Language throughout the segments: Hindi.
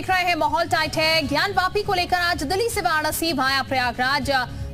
देख रहे हैं माहौल टाइट है। ज्ञानवापी को लेकर आज दिल्ली से वाराणसी भाया प्रयागराज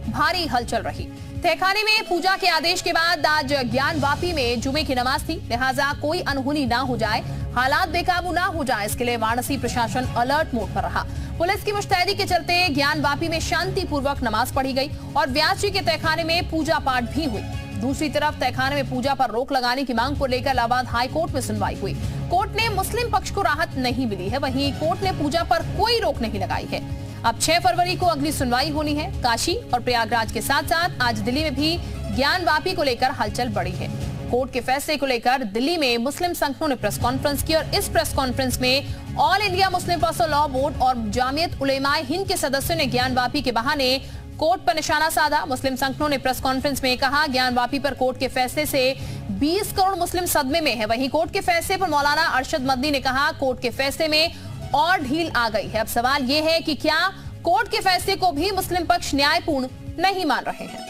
भारी हलचल रही। तहखाने में पूजा के आदेश के बाद आज ज्ञानवापी में जुमे की नमाज थी, लिहाजा कोई अनहोनी ना हो जाए, हालात बेकाबू ना हो जाए, इसके लिए वाराणसी प्रशासन अलर्ट मोड पर रहा। पुलिस की मुस्तैदी के चलते ज्ञानवापी में शांतिपूर्वक नमाज पढ़ी गई और व्यास जी के तहखाने में पूजा पाठ भी हुई। दूसरी तरफ तहखाने में पूजा पर रोक लगाने की मांग को लेकर इलाहाबाद हाई कोर्ट में सुनवाई हुई। कोर्ट ने मुस्लिम पक्ष को राहत नहीं मिली है, वहीं कोर्ट ने पूजा पर कोई रोक नहीं लगाई है। अब 6 फरवरी को अगली सुनवाई होनी है। काशी और प्रयागराज के साथ साथ आज दिल्ली में भी ज्ञानवापी को लेकर हलचल बढ़ी है। कोर्ट के फैसले को लेकर दिल्ली में मुस्लिम संगठनों ने प्रेस कॉन्फ्रेंस की और इस प्रेस कॉन्फ्रेंस में all India Muslim personal law board और जामियत उलेमाए हिंद के सदस्यों ने ज्ञानवापी के बहाने कोर्ट पर निशाना साधा। मुस्लिम संगठनों ने प्रेस कॉन्फ्रेंस में कहा, ज्ञानवापी पर कोर्ट के फैसले से 20 करोड़ मुस्लिम सदमे में है। वहीं कोर्ट के फैसले पर मौलाना अरशद मदनी ने कहा, कोर्ट के फैसले में और ढील आ गई है। अब सवाल यह है कि क्या कोर्ट के फैसले को भी मुस्लिम पक्ष न्यायपूर्ण नहीं मान रहे हैं।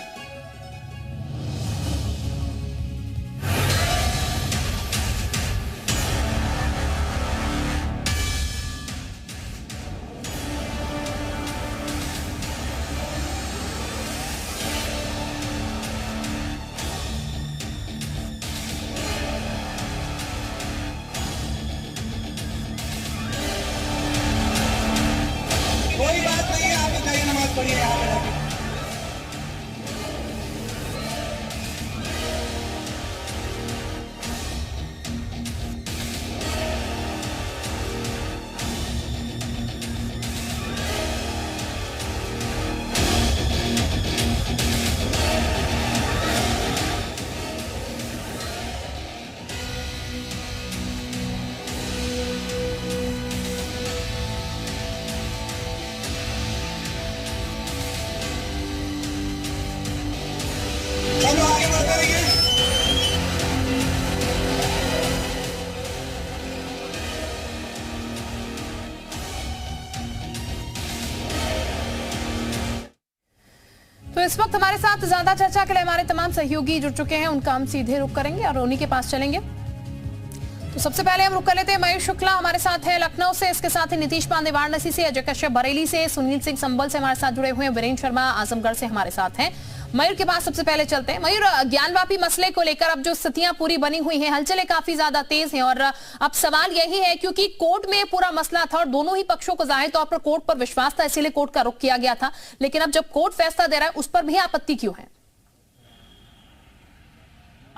कोई बात नहीं है, आप बताइए, नमाज पढ़िए यहाँ पे जाके। चलो आगे बढ़ते रहिए। तो इस वक्त हमारे साथ ज्यादा चर्चा के लिए हमारे तमाम सहयोगी जुड़ चुके हैं, उनका हम सीधे रुख करेंगे और उन्हीं के पास चलेंगे। तो सबसे पहले हम रुक कर लेते हैं मयूर शुक्ला हमारे साथ है लखनऊ से, इसके साथ ही नीतीश पांडे वाराणसी से, अजय कश्यप बरेली से, सुनील सिंह संभल से हमारे साथ जुड़े हुए हैं, वीरेंद्र शर्मा आजमगढ़ से हमारे साथ हैं। मयूर के पास सबसे पहले चलते हैं। मयूर, ज्ञानवापी मसले को लेकर अब जो स्थितियां पूरी बनी हुई हैं, हलचलें काफी ज्यादा तेज हैं और अब सवाल यही है, क्योंकि कोर्ट में पूरा मसला था और दोनों ही पक्षों को जाहिर तौर पर कोर्ट पर विश्वास था, इसीलिए कोर्ट का रुख किया गया था, लेकिन अब जब कोर्ट फैसला दे रहा है उस पर भी आपत्ति क्यों है?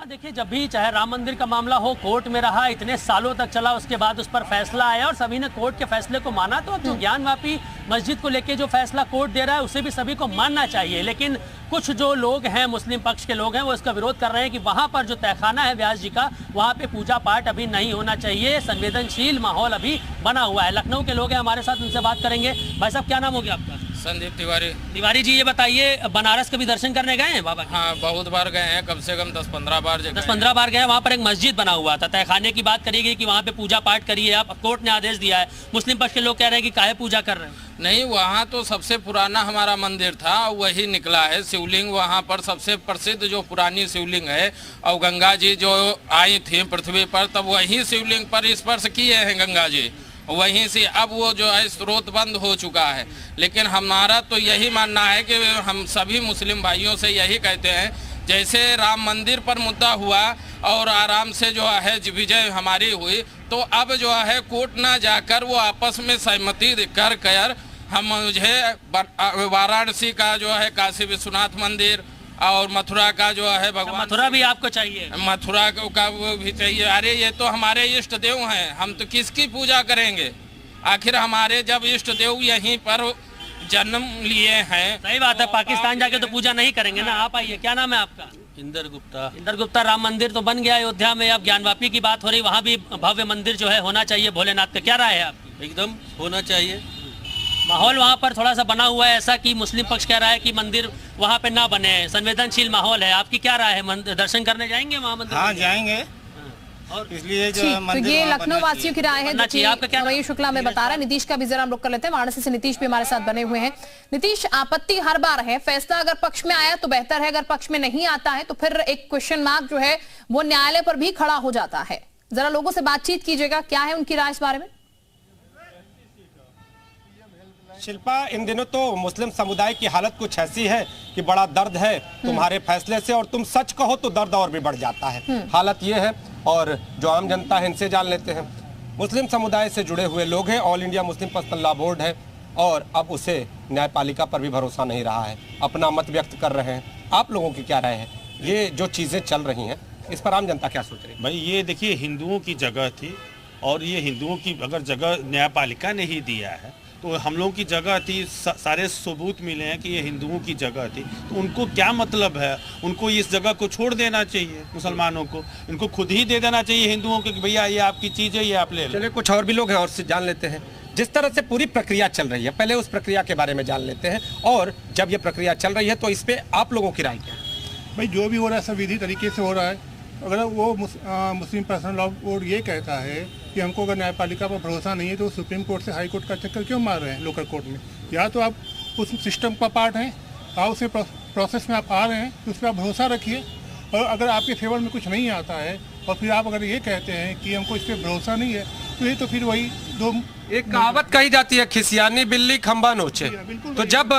देखिए, जब भी चाहे राम मंदिर का मामला हो, कोर्ट में रहा, इतने सालों तक चला, उसके बाद उस पर फैसला आया और सभी ने कोर्ट के फैसले को माना। तो अब जो ज्ञानवापी मस्जिद को लेके जो फैसला कोर्ट दे रहा है उसे भी सभी को मानना चाहिए। लेकिन कुछ जो लोग हैं, मुस्लिम पक्ष के लोग हैं, वो इसका विरोध कर रहे हैं कि वहां पर जो तहखाना है व्यास जी का, वहां पे पूजा पाठ अभी नहीं होना चाहिए, संवेदनशील माहौल अभी बना हुआ है। लखनऊ के लोग हैं हमारे साथ, उनसे बात करेंगे। भाई साहब, क्या नाम हो गया आपका? संदीप तिवारी। तिवारी जी, ये बताइए, बनारस कभी दर्शन करने गए हैं बाबा? हाँ, बहुत बार गए हैं, कम से कम 10-15 बार। 10-15 बार गए। वहाँ पर एक मस्जिद बना हुआ था, तहखाने की बात करी गई कि वहाँ पे पूजा पाठ करिए आप, कोर्ट ने आदेश दिया है। मुस्लिम पक्ष के लोग कह रहे हैं कि काहे पूजा कर रहे हैं? नहीं, वहाँ तो सबसे पुराना हमारा मंदिर था, वही निकला है शिवलिंग। वहाँ पर सबसे प्रसिद्ध जो पुरानी शिवलिंग है, और गंगा जी जो आई थी पृथ्वी पर, तब वही शिवलिंग पर स्पर्श किए हैं गंगा जी, वहीं से अब वो जो है स्रोत बंद हो चुका है। लेकिन हमारा तो यही मानना है कि हम सभी मुस्लिम भाइयों से यही कहते हैं, जैसे राम मंदिर पर मुद्दा हुआ और आराम से जो है विजय हमारी हुई, तो अब जो है कोर्ट ना जाकर वो आपस में सहमति कर हम मुझे वाराणसी का जो है काशी विश्वनाथ मंदिर और मथुरा का जो है भगवान, मथुरा भी आपको चाहिए? मथुरा का वो भी चाहिए। अरे ये तो हमारे इष्ट देव हैं, हम तो किसकी पूजा करेंगे? आखिर हमारे जब इष्ट देव यहीं पर जन्म लिए हैं। सही बात है, पाकिस्तान जाके तो पूजा नहीं करेंगे ना। आप आइए, क्या नाम है आपका? इंदर गुप्ता। इंदर गुप्ता, राम मंदिर तो बन गया अयोध्या में, अब ज्ञानवापी की बात हो रही, वहाँ भी भव्य मंदिर जो है होना चाहिए भोलेनाथ का, क्या राय है आपकी? एकदम होना चाहिए। माहौल वहाँ पर थोड़ा सा बना हुआ है ऐसा कि मुस्लिम पक्ष कह रहा है कि मंदिर वहाँ पे ना बने, संवेदनशील माहौल है। आपकी क्या राय है? दर्शन करने जाएंगे वहाँ मंदिर? हाँ, जाएंगे। और इसलिए जो तो ये लखनऊ वासियों की राय है। आपका क्या? मयूर शुक्ला में बता रहा है। नीतीश का भी जरा हम रुक कर लेते हैं, वाराणसी से नीतीश भी हमारे साथ बने हुए हैं। नीतीश, आपत्ति हर बार है, फैसला अगर पक्ष में आया तो बेहतर है, अगर पक्ष में नहीं आता है तो फिर एक क्वेश्चन मार्क जो है वो न्यायालय पर भी खड़ा हो जाता है। जरा लोगों से बातचीत कीजिएगा, क्या है उनकी राय इस बारे में? शिल्पा, इन दिनों तो मुस्लिम समुदाय की हालत कुछ ऐसी है कि बड़ा दर्द है तुम्हारे फैसले से, और तुम सच कहो तो दर्द और भी बढ़ जाता है। हालत ये है, और जो आम जनता है इनसे जान लेते हैं। मुस्लिम समुदाय से जुड़े हुए लोग हैं, all India Muslim personal law board है, और अब उसे न्यायपालिका पर भी भरोसा नहीं रहा है, अपना मत व्यक्त कर रहे हैं। आप लोगों की क्या राय है? ये जो चीज़ें चल रही हैं इस पर आम जनता क्या सोच रही है? भाई ये देखिए, हिंदुओं की जगह थी, और ये हिंदुओं की अगर जगह न्यायपालिका ने ही दिया है तो हम लोगों की जगह थी। सारे सबूत मिले हैं कि ये हिंदुओं की जगह थी, तो उनको क्या मतलब है? उनको इस जगह को छोड़ देना चाहिए, मुसलमानों को इनको खुद ही दे देना चाहिए हिंदुओं को कि भैया ये आपकी चीज़ है, ये आप ले लो। चलिए, कुछ और भी लोग हैं और से जान लेते हैं। जिस तरह से पूरी प्रक्रिया चल रही है, पहले उस प्रक्रिया के बारे में जान लेते हैं, और जब ये प्रक्रिया चल रही है तो इस पर आप लोगों की राय क्या है? भाई जो भी हो रहा है सब विधि तरीके से हो रहा है। अगर वो मुस्लिम पर्सनल लॉ बोर्ड ये कहता है कि हमको अगर न्यायपालिका पर भरोसा नहीं है तो सुप्रीम कोर्ट से हाई कोर्ट का चक्कर क्यों मार रहे हैं लोकल कोर्ट में? या तो आप उस सिस्टम का पार्ट हैं, आप उस प्रोसेस में आप आ रहे हैं तो उस पर आप भरोसा रखिए। और अगर आपके फेवर में कुछ नहीं आता है और फिर आप अगर ये कहते हैं कि हमको इस पर भरोसा नहीं है, तो ये तो फिर वही दो एक कहावत कही जाती है, खिसियानी बिल्ली खंबा नोचे। बिल्कुल तो जब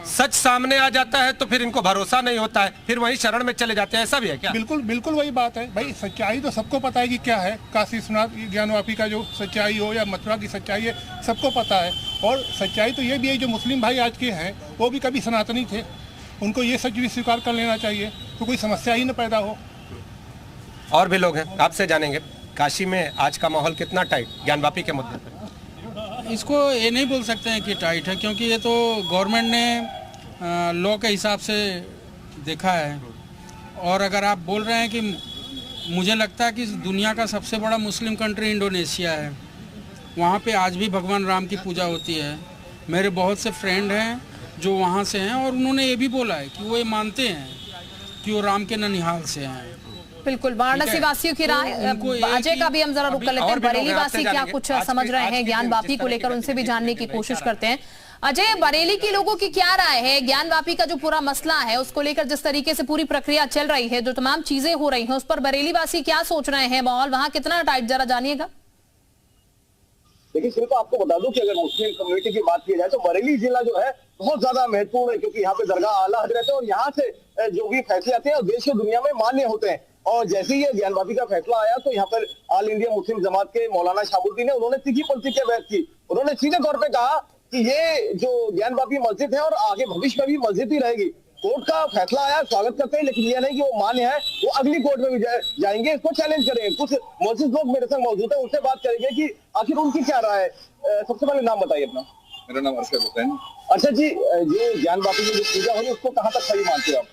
सच सामने आ जाता है तो फिर इनको भरोसा नहीं होता है, फिर वही शरण में चले जाते हैं। ऐसा भी है क्या? बिल्कुल बिल्कुल वही बात है भाई। सच्चाई तो सबको पता है कि क्या है। काशी विश्वनाथ ज्ञानवापी का जो सच्चाई हो या मथुरा की सच्चाई है, सबको पता है। और सच्चाई तो ये भी है, जो मुस्लिम भाई आज के हैं वो भी कभी सनातनी थे, उनको ये सच भी स्वीकार कर लेना चाहिए, तो कोई समस्या ही न पैदा हो। और भी लोग हैं, आपसे जानेंगे। काशी में आज का माहौल कितना टाइट ज्ञानवापी के मुद्दे पर? इसको ये नहीं बोल सकते हैं कि टाइट है, क्योंकि ये तो गवर्नमेंट ने लॉ के हिसाब से देखा है। और अगर आप बोल रहे हैं कि मुझे लगता है कि दुनिया का सबसे बड़ा मुस्लिम कंट्री इंडोनेशिया है, वहाँ पे आज भी भगवान राम की पूजा होती है। मेरे बहुत से फ्रेंड हैं जो वहाँ से हैं, और उन्होंने ये भी बोला है कि वो ये मानते हैं कि वो राम के ननिहाल से हैं। बिल्कुल, वाराणसी वासियों की राय। अजय का भी हम जरा रुक कर लेते हैं। बरेली वासी क्या कुछ समझ रहे हैं ज्ञानवापी को लेकर, उनसे भी जानने की कोशिश करते हैं। अजय, बरेली के लोगों की क्या राय है ज्ञानवापी का जो पूरा मसला है उसको लेकर? जिस तरीके से पूरी प्रक्रिया चल रही है, जो तमाम चीजें हो रही हैं, उस पर बरेली वासी क्या सोच रहे हैं? माहौल वहां कितना टाइट, जरा जानिएगा। देखिए सिर्फ आपको बता दूं कि अगर मुस्लिम कम्युनिटी की बात की जाए तो बरेली जिला जो है बहुत ज्यादा महत्वपूर्ण है, क्योंकि यहाँ पे दरगाह आला हजरत है और यहाँ से जो भी फैसले आते हैं देश और दुनिया में मान्य होते हैं। और जैसे ही ये ज्ञानवापी का फैसला आया तो यहाँ पर ऑल इंडिया मुस्लिम जमात के मौलाना शहाबुद्दीन ने उन्होंने तीखी प्रतिक्रिया व्यक्त की। उन्होंने सीधे तौर पे कहा कि ये जो ज्ञानवापी मस्जिद है और आगे भविष्य में भी मस्जिद ही रहेगी। कोर्ट का फैसला आया, स्वागत करते हैं, लेकिन यह नहीं कि वो मान्य है, वो अगली कोर्ट में भी जाएंगे, इसको चैलेंज करेंगे। कुछ मस्जिद लोग मेरे संग मौजूद है, उनसे बात करेंगे कि आखिर उनकी क्या राय है। सबसे पहले नाम बताइए अपना। मेरा नाम अरशद हुसैन। अच्छा जी, जो ज्ञानवापी में जो पूजा हो रही है उसको कहाँ तक सही मानते हो आप?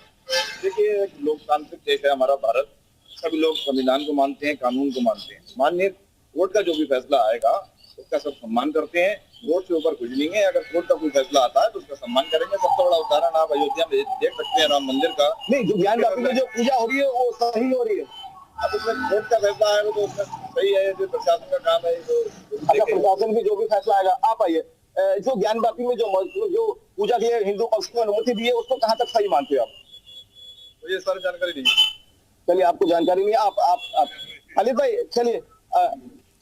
देखिए, लोकतांत्रिक देश है हमारा भारत, सभी लोग संविधान को मानते हैं, कानून को मानते हैं। माननीय कोर्ट का जो भी फैसला आएगा उसका सब सम्मान करते हैं। कोर्ट से ऊपर कुछ नहीं है। अगर कोर्ट का कोई फैसला आता है तो उसका सम्मान करेंगे। सबसे बड़ा उदाहरण आप अयोध्या में देख सकते हैं, राम मंदिर का। नहीं, जो ज्ञानवापी में जो पूजा हो रही है वो सही हो रही है। अब उसमें कोर्ट का फैसला आएगा तो उसमें सही है, जो प्रशासन का काम है। अच्छा, प्रशासन की जो भी फैसला आएगा, आप आइए। जो ज्ञानवापी में जो पूजा की हिंदू पक्ष को अनुमति दी है उसको कहाँ तक सही मानते हो आप? तो ये सारी जानकारी नहीं। चलिए, आपको जानकारी नहीं है। आप खालिद भाई चलिए,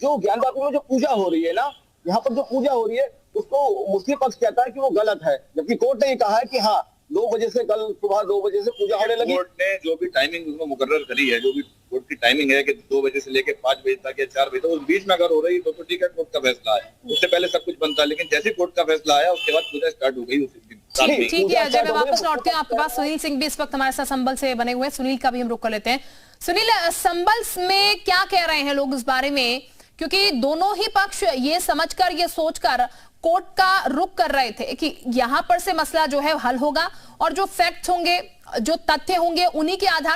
जो ज्ञानवापी में जो पूजा हो रही है ना, यहाँ पर जो पूजा हो रही है उसको मुस्लिम पक्ष कहता है कि वो गलत है, जबकि कोर्ट ने ये कहा है कि हाँ 2 बजे से, कल सुबह 2 बजे से पूजा होने लगी। कोर्ट ने जो भी टाइमिंग उसमें मुकर्रर करी है, जो भी कोर्ट की टाइमिंग है कि 2 बजे से लेकर 5 बजे तक या 4 बजे तक, उस बीच में अगर हो रही तो ठीक है, कोर्ट का फैसला है। उससे पहले सब कुछ बनता है, लेकिन जैसे कोर्ट का फैसला आया उसके बाद पूजा स्टार्ट हो गई उसी दिन। ठीक है अजय, मैं वापस लौटती हूँ आपके पास। सुनील सिंह भी इस वक्त हमारे साथ संभल से बने हुए हैं, सुनील का भी हम रुक कर लेते हैं। सुनील, संभल में क्या कह रहे हैं लोग इस बारे में? क्योंकि दोनों ही पक्ष ये समझकर, ये सोचकर कोर्ट का रुख कर रहे थे कि यहां पर से मसला जो है हल होगा और जो फैक्ट्स होंगे, जो तथ्य होंगे, उन्हीं के आधार